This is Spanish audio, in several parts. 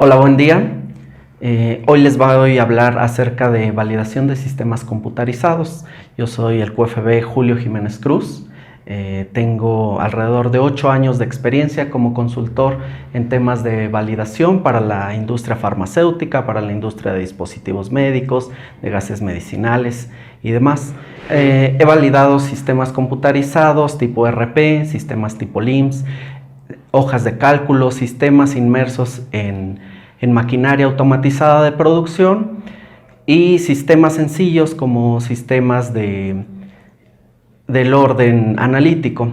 Hola, buen día. Hoy les voy a hablar acerca de validación de sistemas computarizados. Yo soy el QFB Julio Jiménez Cruz. Tengo alrededor de 8 años de experiencia como consultor en temas de validación para la industria farmacéutica, para la industria de dispositivos médicos, de gases medicinales y demás. He validado sistemas computarizados tipo ERP, sistemas tipo LIMS, hojas de cálculo, sistemas inmersos en maquinaria automatizada de producción y sistemas sencillos como sistemas del orden analítico.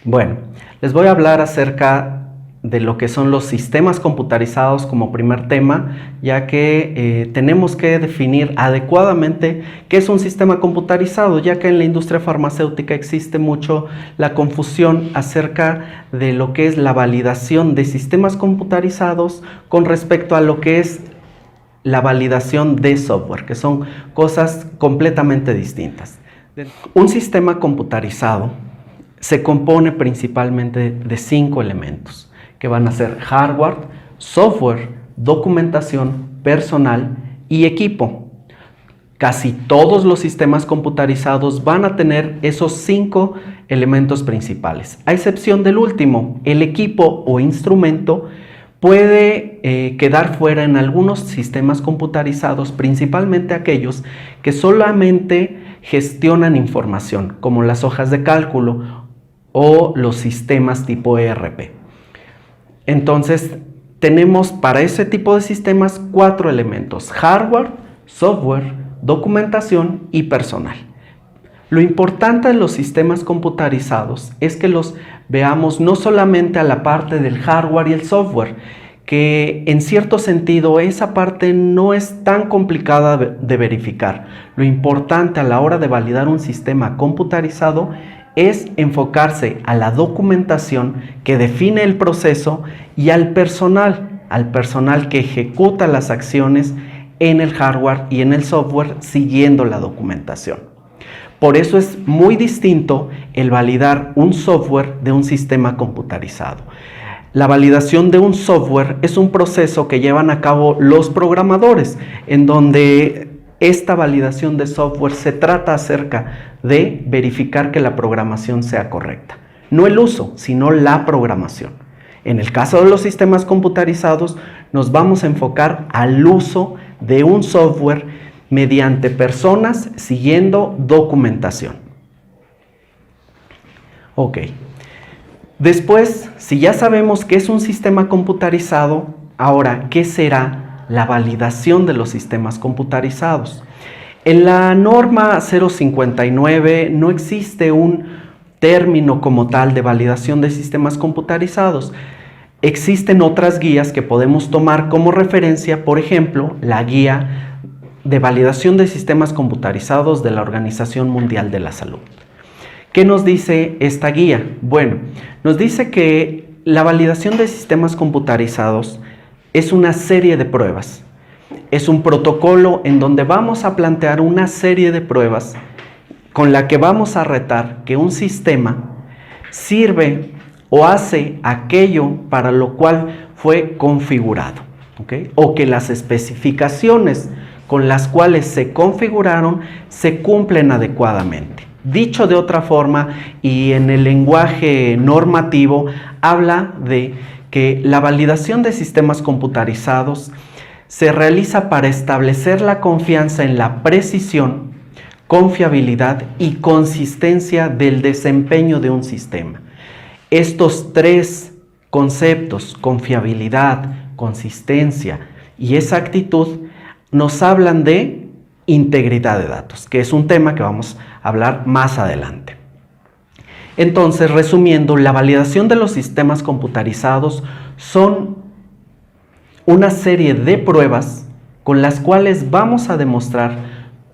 Bueno, les voy a hablar acerca de lo que son los sistemas computarizados como primer tema, ya que tenemos que definir adecuadamente qué es un sistema computarizado, ya que en la industria farmacéutica existe mucho la confusión acerca de lo que es la validación de sistemas computarizados con respecto a lo que es la validación de software, que son cosas completamente distintas. Un sistema computarizado se compone principalmente de 5 elementos, que van a ser hardware, software, documentación, personal y equipo. Casi todos los sistemas computarizados van a tener esos 5 elementos principales, a excepción del último, el equipo o instrumento puede quedar fuera en algunos sistemas computarizados, principalmente aquellos que solamente gestionan información, como las hojas de cálculo o los sistemas tipo ERP. Entonces, tenemos para ese tipo de sistemas 4 elementos: hardware, software, documentación y personal. Lo importante de los sistemas computarizados es que los veamos no solamente a la parte del hardware y el software, que en cierto sentido esa parte no es tan complicada de verificar. Lo importante a la hora de validar un sistema computarizado es enfocarse a la documentación que define el proceso y al personal que ejecuta las acciones en el hardware y en el software siguiendo la documentación. Por eso es muy distinto el validar un software de un sistema computarizado. La validación de un software es un proceso que llevan a cabo los programadores, en donde esta validación de software se trata acerca de verificar que la programación sea correcta. No el uso, sino la programación. En el caso de los sistemas computarizados, nos vamos a enfocar al uso de un software mediante personas siguiendo documentación. Ok. Después, si ya sabemos qué es un sistema computarizado, ahora, ¿qué será la validación de los sistemas computarizados? En la norma 059 no existe un término como tal de validación de sistemas computarizados. Existen otras guías que podemos tomar como referencia, por ejemplo, la guía de validación de sistemas computarizados de la Organización Mundial de la Salud. ¿Qué nos dice esta guía? Bueno, nos dice que la validación de sistemas computarizados es una serie de pruebas. Es un protocolo en donde vamos a plantear una serie de pruebas con la que vamos a retar que un sistema sirve o hace aquello para lo cual fue configurado, ¿okay? O que las especificaciones con las cuales se configuraron se cumplen adecuadamente. Dicho de otra forma y en el lenguaje normativo, habla de que la validación de sistemas computarizados se realiza para establecer la confianza en la precisión, confiabilidad y consistencia del desempeño de un sistema. Estos 3 conceptos, confiabilidad, consistencia y exactitud, nos hablan de integridad de datos, que es un tema que vamos a hablar más adelante. Entonces, resumiendo, la validación de los sistemas computarizados son una serie de pruebas con las cuales vamos a demostrar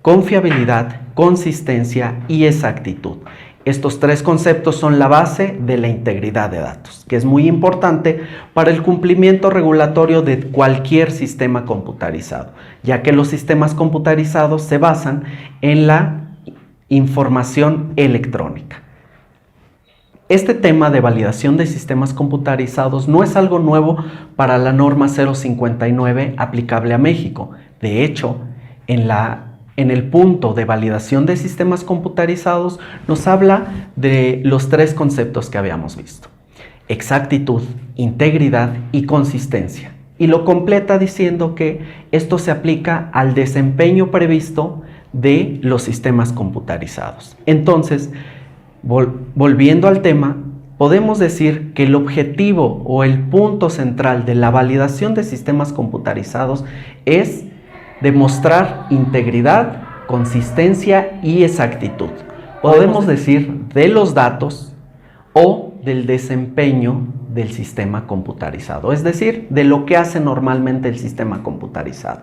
confiabilidad, consistencia y exactitud. Estos 3 conceptos son la base de la integridad de datos, que es muy importante para el cumplimiento regulatorio de cualquier sistema computarizado, ya que los sistemas computarizados se basan en la información electrónica. Este tema de validación de sistemas computarizados no es algo nuevo para la norma 059 aplicable a México. De hecho, en el punto de validación de sistemas computarizados nos habla de los tres conceptos que habíamos visto: exactitud, integridad y consistencia. Y lo completa diciendo que esto se aplica al desempeño previsto de los sistemas computarizados. Entonces, volviendo al tema, podemos decir que el objetivo o el punto central de la validación de sistemas computarizados es demostrar integridad, consistencia y exactitud. Podemos decir de los datos o del desempeño del sistema computarizado, es decir, de lo que hace normalmente el sistema computarizado.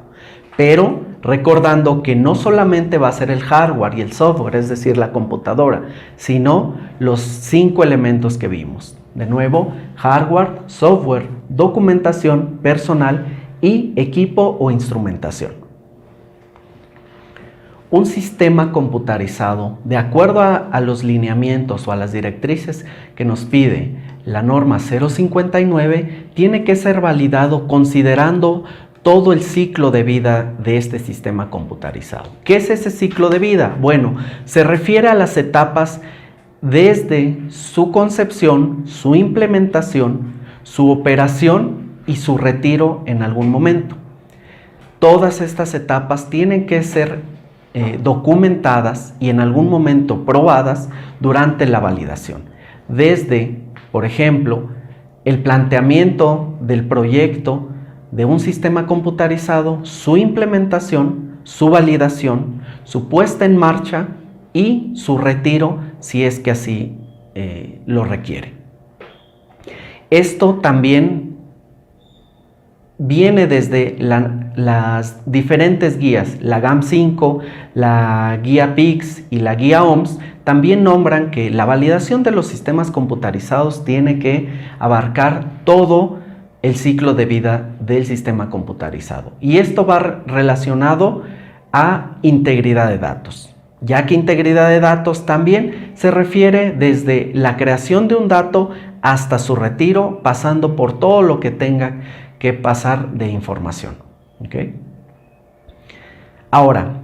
Pero recordando que no solamente va a ser el hardware y el software, es decir, la computadora, sino los 5 elementos que vimos. De nuevo, hardware, software, documentación, personal y equipo o instrumentación. Un sistema computarizado, de acuerdo a los lineamientos o a las directrices que nos pide la norma 059, tiene que ser validado considerando todo el ciclo de vida de este sistema computarizado. ¿Qué es ese ciclo de vida? Bueno, se refiere a las etapas desde su concepción, su implementación, su operación y su retiro en algún momento. Todas estas etapas tienen que ser documentadas y en algún momento probadas durante la validación. Desde, por ejemplo, el planteamiento del proyecto de un sistema computarizado, su implementación, su validación, su puesta en marcha y su retiro si es que así lo requiere. Esto también viene desde las diferentes guías, la GAM5, la guía PICS y la guía OMS, también nombran que la validación de los sistemas computarizados tiene que abarcar todo el ciclo de vida del sistema computarizado. Y esto va relacionado a integridad de datos, ya que integridad de datos también se refiere desde la creación de un dato hasta su retiro, pasando por todo lo que tenga que pasar de información. ¿Okay? Ahora,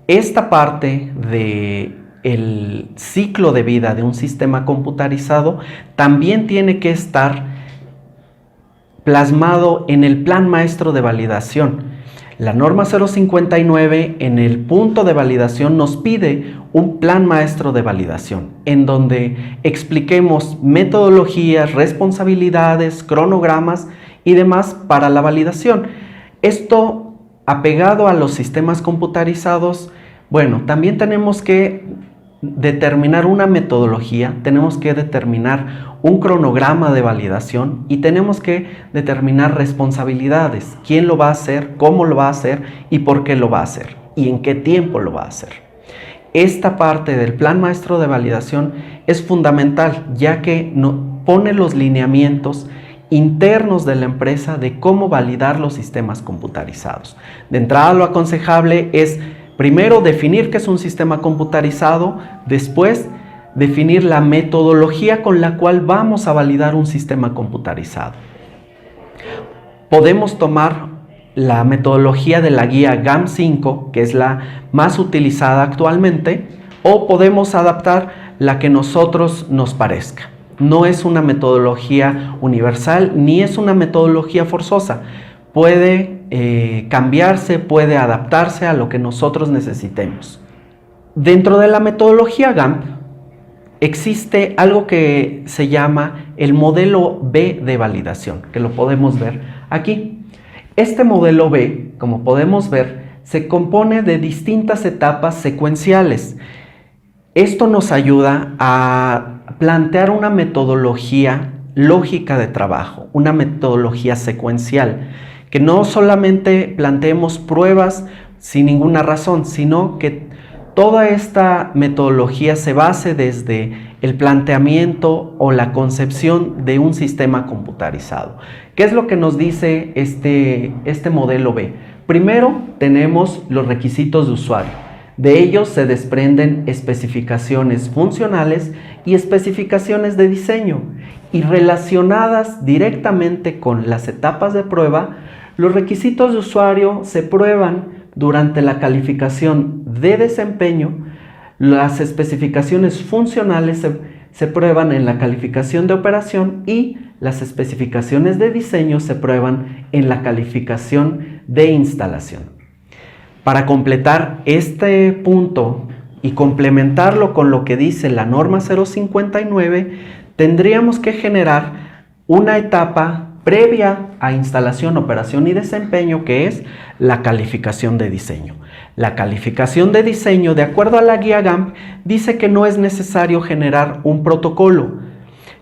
esta parte del ciclo de vida de un sistema computarizado también tiene que estar plasmado en el plan maestro de validación. La norma 059 en el punto de validación nos pide un plan maestro de validación en donde expliquemos metodologías, responsabilidades, cronogramas y demás para la validación. Esto apegado a los sistemas computarizados, bueno, también tenemos que determinar una metodología, tenemos que determinar un cronograma de validación y tenemos que determinar responsabilidades, quién lo va a hacer, cómo lo va a hacer y por qué lo va a hacer y en qué tiempo lo va a hacer. Esta parte del plan maestro de validación es fundamental, ya que pone los lineamientos internos de la empresa de cómo validar los sistemas computarizados. De entrada, lo aconsejable es primero definir qué es un sistema computarizado, después definir la metodología con la cual vamos a validar un sistema computarizado. Podemos tomar la metodología de la guía GAM5, que es la más utilizada actualmente, o podemos adaptar la que nosotros nos parezca. No es una metodología universal ni es una metodología forzosa. Puede cambiarse, puede adaptarse a lo que nosotros necesitemos. Dentro de la metodología GAMP existe algo que se llama el modelo B de validación, que lo podemos ver aquí. Este modelo B, como podemos ver, se compone de distintas etapas secuenciales. Esto nos ayuda a plantear una metodología lógica de trabajo, una metodología secuencial, que no solamente planteemos pruebas sin ninguna razón, sino que toda esta metodología se base desde el planteamiento o la concepción de un sistema computarizado. ¿Qué es lo que nos dice este modelo B? Primero tenemos los requisitos de usuario. De ellos se desprenden especificaciones funcionales y especificaciones de diseño, y relacionadas directamente con las etapas de prueba, los requisitos de usuario se prueban durante la calificación de desempeño, las especificaciones funcionales se prueban en la calificación de operación y las especificaciones de diseño se prueban en la calificación de instalación. Para completar este punto y complementarlo con lo que dice la norma 059, tendríamos que generar una etapa previa a instalación, operación y desempeño, que es la calificación de diseño. La calificación de diseño, de acuerdo a la guía GAMP, dice que no es necesario generar un protocolo,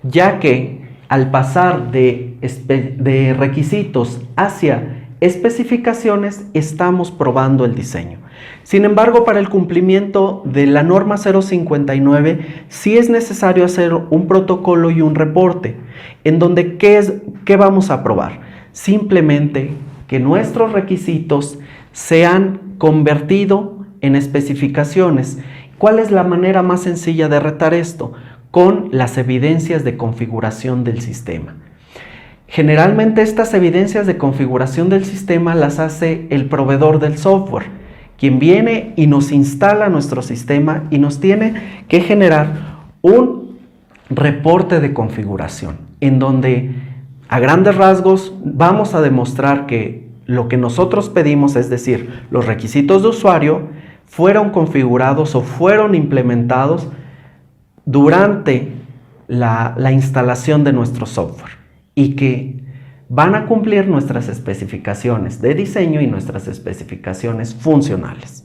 ya que al pasar de requisitos hacia especificaciones estamos probando el diseño. Sin embargo, para el cumplimiento de la norma 059 sí es necesario hacer un protocolo y un reporte en donde ¿qué vamos a probar? Simplemente que nuestros requisitos se han convertido en especificaciones. ¿Cuál es la manera más sencilla de retar esto? Con las evidencias de configuración del sistema. Generalmente estas evidencias de configuración del sistema las hace el proveedor del software, quien viene y nos instala nuestro sistema y nos tiene que generar un reporte de configuración, en donde a grandes rasgos vamos a demostrar que lo que nosotros pedimos, es decir, los requisitos de usuario, fueron configurados o fueron implementados durante la instalación de nuestro software, y que van a cumplir nuestras especificaciones de diseño y nuestras especificaciones funcionales.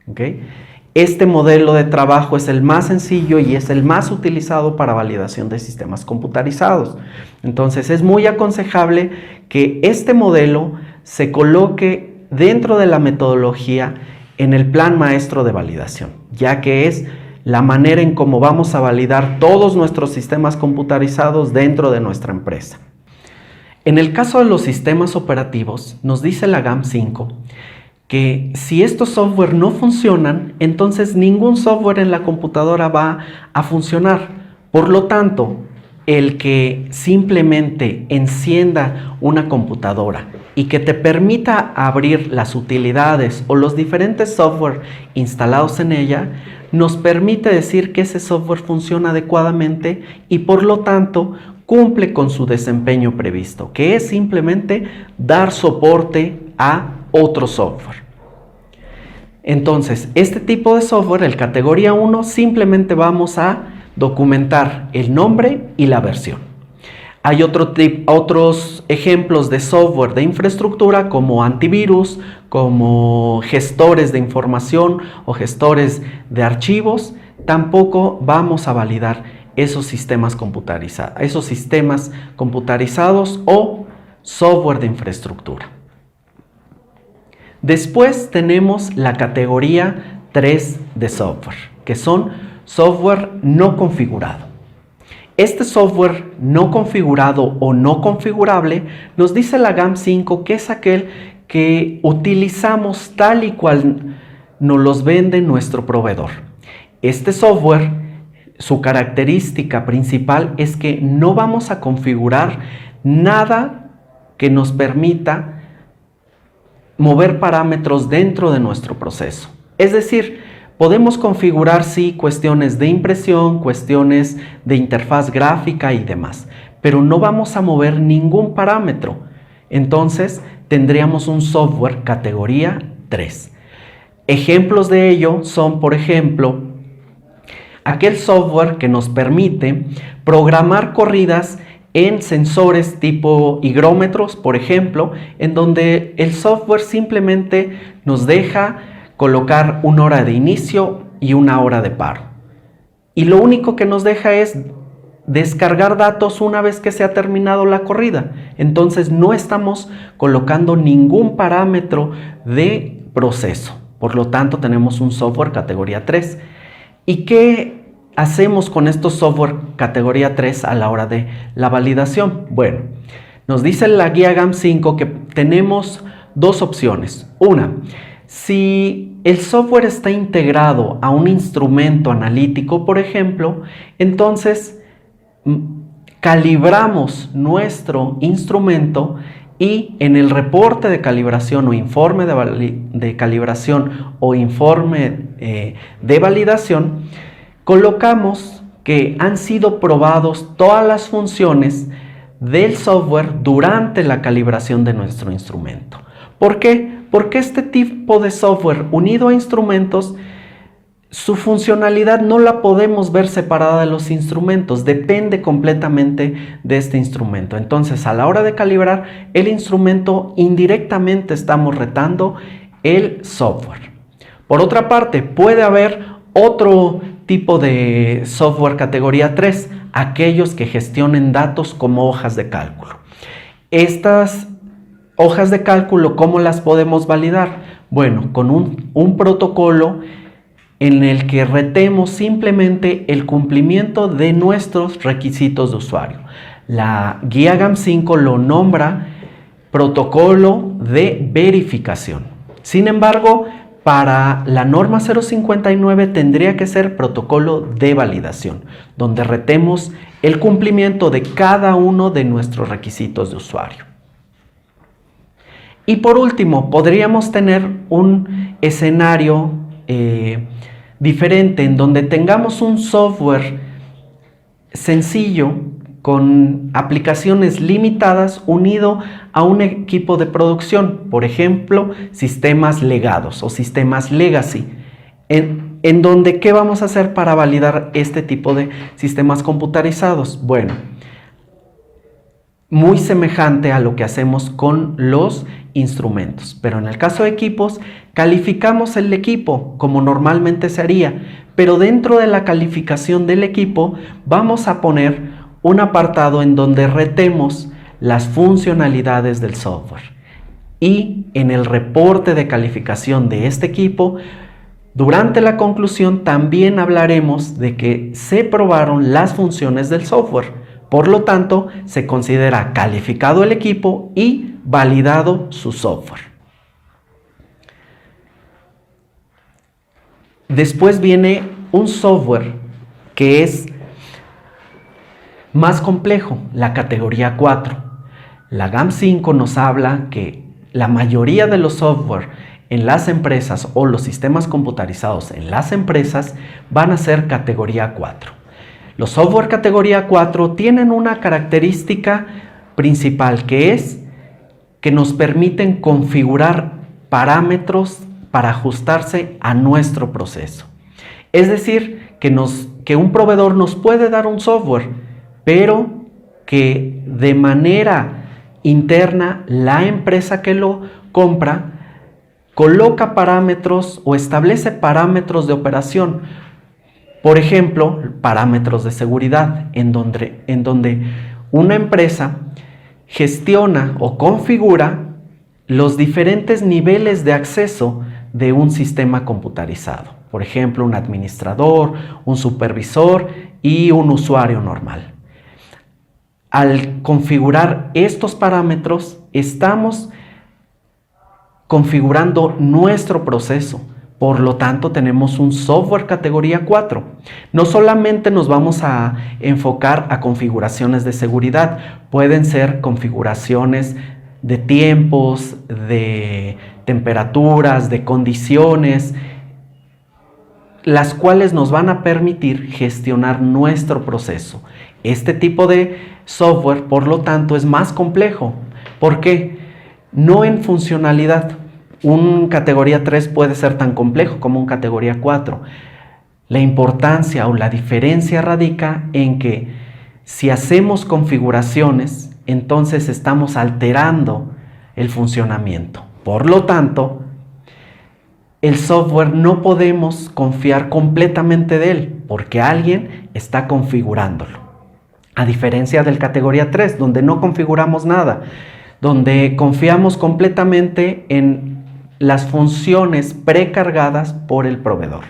¿Okay? Este modelo de trabajo es el más sencillo y es el más utilizado para validación de sistemas computarizados. Entonces es muy aconsejable que este modelo se coloque dentro de la metodología en el plan maestro de validación, ya que es la manera en cómo vamos a validar todos nuestros sistemas computarizados dentro de nuestra empresa. En el caso de los sistemas operativos, nos dice la GAMP 5 que si estos software no funcionan, entonces ningún software en la computadora va a funcionar. Por lo tanto, el que simplemente encienda una computadora y que te permita abrir las utilidades o los diferentes software instalados en ella, nos permite decir que ese software funciona adecuadamente y por lo tanto cumple con su desempeño previsto, que es simplemente dar soporte a otro software. Entonces, este tipo de software, el categoría 1, simplemente vamos a documentar el nombre y la versión. Hay otros ejemplos de software de infraestructura como antivirus, como gestores de información o gestores de archivos. Tampoco vamos a validar esos sistemas computarizados o software de infraestructura. Después tenemos la categoría 3 de software, que son software no configurado. Este software no configurado o no configurable nos dice la GAMP 5 que es aquel que utilizamos tal y cual nos los vende nuestro proveedor. Este software, su característica principal es que no vamos a configurar nada que nos permita mover parámetros dentro de nuestro proceso. Es decir, podemos configurar sí cuestiones de impresión, cuestiones de interfaz gráfica y demás, pero no vamos a mover ningún parámetro. Entonces tendríamos un software categoría 3. Ejemplos de ello son, por ejemplo, aquel software que nos permite programar corridas en sensores tipo higrómetros, por ejemplo, en donde el software simplemente nos deja colocar una hora de inicio y una hora de paro. Y lo único que nos deja es descargar datos una vez que se ha terminado la corrida. Entonces no estamos colocando ningún parámetro de proceso. Por lo tanto, tenemos un software categoría 3. ¿Y qué hacemos con estos software categoría 3 a la hora de la validación? Bueno, nos dice la guía GAMP 5 que tenemos dos opciones. Una, si el software está integrado a un instrumento analítico, por ejemplo, entonces calibramos nuestro instrumento y en el reporte de calibración o informe de calibración o informe de validación, colocamos que han sido probados todas las funciones del software durante la calibración de nuestro instrumento. ¿Por qué? Porque este tipo de software unido a instrumentos, su funcionalidad no la podemos ver separada de los instrumentos, depende completamente de este instrumento. Entonces, a la hora de calibrar el instrumento, indirectamente estamos retando el software. Por otra parte, puede haber otro tipo de software categoría 3, aquellos que gestionen datos como hojas de cálculo. Estas hojas de cálculo, ¿cómo las podemos validar? Bueno, con un protocolo en el que retemos simplemente el cumplimiento de nuestros requisitos de usuario. La guía GAM5 lo nombra protocolo de verificación. Sin embargo, para la norma 059 tendría que ser protocolo de validación, donde retemos el cumplimiento de cada uno de nuestros requisitos de usuario. Y por último, podríamos tener un escenario diferente en donde tengamos un software sencillo con aplicaciones limitadas unido a un equipo de producción, por ejemplo, sistemas legados o sistemas legacy, en donde ¿qué vamos a hacer para validar este tipo de sistemas computarizados? Bueno, muy semejante a lo que hacemos con los instrumentos, pero en el caso de equipos, calificamos el equipo como normalmente se haría, pero dentro de la calificación del equipo vamos a poner un apartado en donde retemos las funcionalidades del software. Y en el reporte de calificación de este equipo, durante la conclusión también hablaremos de que se probaron las funciones del software. Por lo tanto, se considera calificado el equipo y validado su software. Después viene un software que es más complejo, la categoría 4. La GAM5 nos habla que la mayoría de los software en las empresas o los sistemas computarizados en las empresas van a ser categoría 4. Los software categoría 4 tienen una característica principal que es que nos permiten configurar parámetros para ajustarse a nuestro proceso. Es decir, que un proveedor nos puede dar un software, pero que de manera interna la empresa que lo compra coloca parámetros o establece parámetros de operación. Por ejemplo, parámetros de seguridad, en donde una empresa gestiona o configura los diferentes niveles de acceso de un sistema computarizado. Por ejemplo, un administrador, un supervisor y un usuario normal. Al configurar estos parámetros, estamos configurando nuestro proceso. Por lo tanto, tenemos un software categoría 4. No solamente nos vamos a enfocar a configuraciones de seguridad, pueden ser configuraciones de tiempos, de temperaturas, de condiciones, las cuales nos van a permitir gestionar nuestro proceso. Este tipo de software, por lo tanto, es más complejo. ¿Por qué? No en funcionalidad. Un categoría 3 puede ser tan complejo como un categoría 4. La importancia o la diferencia radica en que si hacemos configuraciones, entonces estamos alterando el funcionamiento. Por lo tanto, el software no podemos confiar completamente de él porque alguien está configurándolo. A diferencia del categoría 3, donde no configuramos nada, donde confiamos completamente en las funciones precargadas por el proveedor.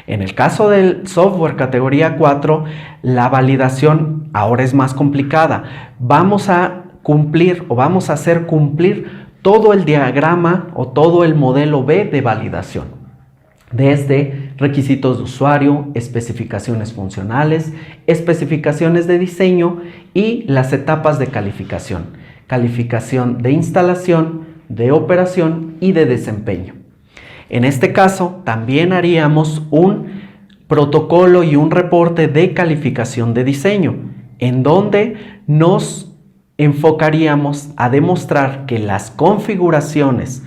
En el caso del software categoría 4, la validación ahora es más complicada. Vamos a cumplir o vamos a hacer cumplir todo el diagrama o todo el modelo B de validación. desde requisitos de usuario, especificaciones funcionales, especificaciones de diseño y las etapas de calificación. Calificación de instalación, de operación y de desempeño. En este caso, también haríamos un protocolo y un reporte de calificación de diseño, en donde nos enfocaríamos a demostrar que las configuraciones,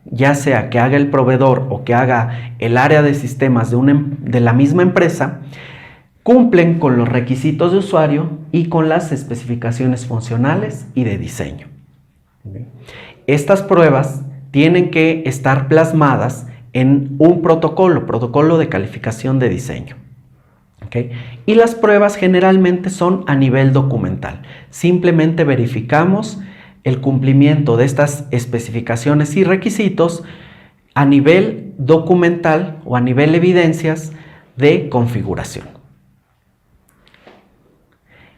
ya sea que haga el proveedor o que haga el área de sistemas de la misma empresa, cumplen con los requisitos de usuario y con las especificaciones funcionales y de diseño. Estas pruebas tienen que estar plasmadas en un protocolo de calificación de diseño. ¿Okay? Y las pruebas generalmente son a nivel documental. Simplemente verificamos el cumplimiento de estas especificaciones y requisitos a nivel documental o a nivel evidencias de configuración.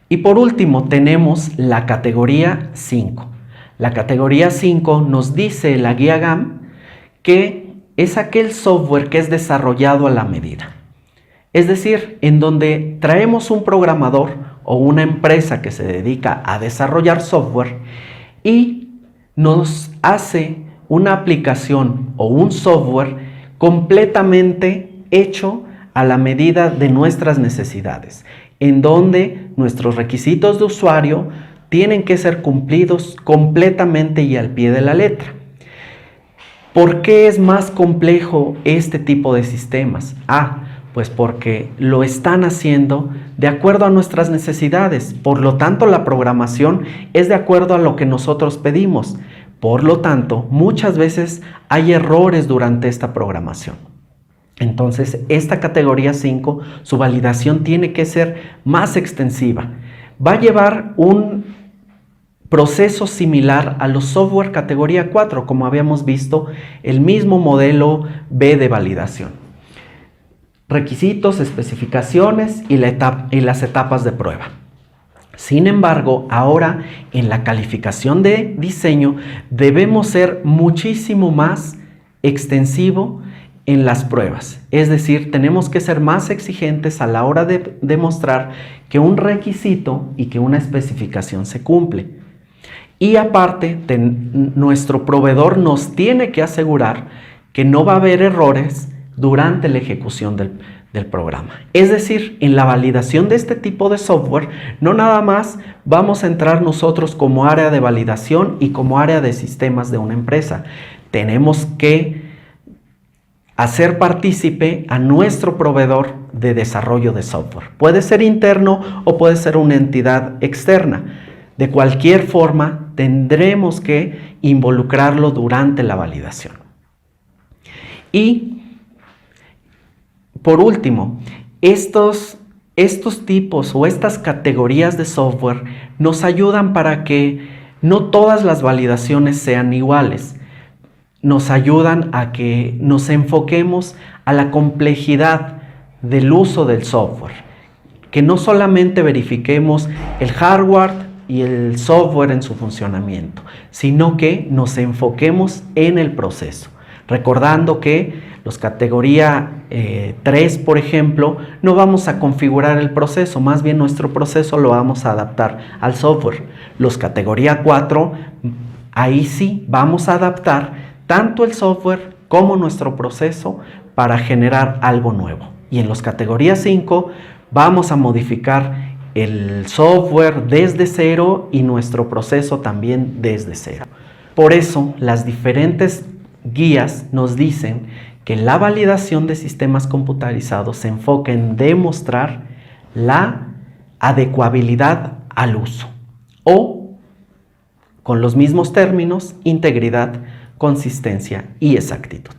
Y por último tenemos la categoría 5. La categoría 5 nos dice la guía GAM que es aquel software que es desarrollado a la medida. Es decir, en donde traemos un programador o una empresa que se dedica a desarrollar software y nos hace una aplicación o un software completamente hecho a la medida de nuestras necesidades, en donde nuestros requisitos de usuario tienen que ser cumplidos completamente y al pie de la letra. ¿Por qué es más complejo este tipo de sistemas? Pues porque lo están haciendo de acuerdo a nuestras necesidades. Por lo tanto, la programación es de acuerdo a lo que nosotros pedimos. Por lo tanto, muchas veces hay errores durante esta programación. Entonces, esta categoría 5, su validación tiene que ser más extensiva. Va a llevar un proceso similar a los software categoría 4, como habíamos visto, el mismo modelo B de validación. Requisitos, especificaciones y las etapas de prueba. Sin embargo, ahora en la calificación de diseño debemos ser muchísimo más extensivo en las pruebas. Es decir, tenemos que ser más exigentes a la hora de demostrar que un requisito y que una especificación se cumple. Y aparte, nuestro proveedor nos tiene que asegurar que no va a haber errores durante la ejecución del programa. Es decir, en la validación de este tipo de software, no nada más vamos a entrar nosotros como área de validación y como área de sistemas de una empresa. Tenemos que hacer partícipe a nuestro proveedor de desarrollo de software. Puede ser interno o puede ser una entidad externa. De cualquier forma, tendremos que involucrarlo durante la validación. Y por último, estos tipos o estas categorías de software nos ayudan para que no todas las validaciones sean iguales. Nos ayudan a que nos enfoquemos a la complejidad del uso del software. Que no solamente verifiquemos el hardware y el software en su funcionamiento, sino que nos enfoquemos en el proceso. Recordando que los categoría 3, por ejemplo, no vamos a configurar el proceso, más bien nuestro proceso lo vamos a adaptar al software. Los categoría 4, ahí sí vamos a adaptar tanto el software como nuestro proceso para generar algo nuevo. Y en los categoría 5 vamos a modificar el software desde cero y nuestro proceso también desde cero. Por eso, las diferentes guías nos dicen que la validación de sistemas computarizados se enfoca en demostrar la adecuabilidad al uso o, con los mismos términos, integridad, consistencia y exactitud.